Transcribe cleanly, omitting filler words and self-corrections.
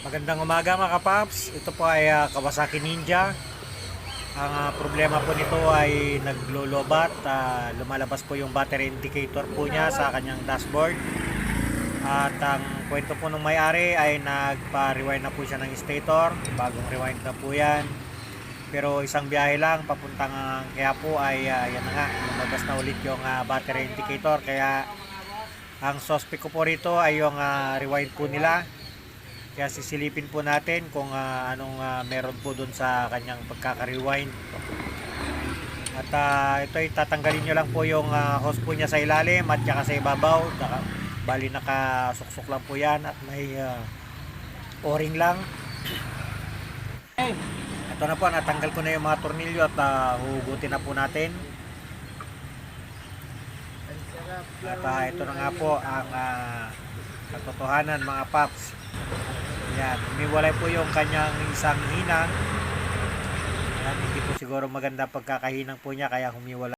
Magandang umaga mga kapaps. Ito po ay Kawasaki Ninja. Ang problema po nito ay naglolobat. Lumalabas po yung battery indicator po niya sa kanyang dashboard. At ang kwento po ng may-ari ay nagpa-rewind na po siya ng stator. Bagong rewind na po yan. Pero isang biyahe lang papuntang kaya po ay yan na nga. Lumabas na ulit yung battery indicator. Kaya ang suspect ko po rito ay yung rewind po nila. Kaya sisilipin po natin kung anong meron po dun sa kanyang pagkaka-rewind. At ito ay tatanggalin nyo lang po yung hose po niya sa ilalim at saka sa ibabaw. Bali nakasuksok lang po yan at may o-ring lang. Ito na po, natanggal ko na yung mga tornilyo at hugutin na po natin. At ito na nga po ang katotohanan mga paps. Yan, umiwalay po yung kanyang isang hinang. Yan, hindi po siguro maganda pagkakahinang po niya kaya humiwalay.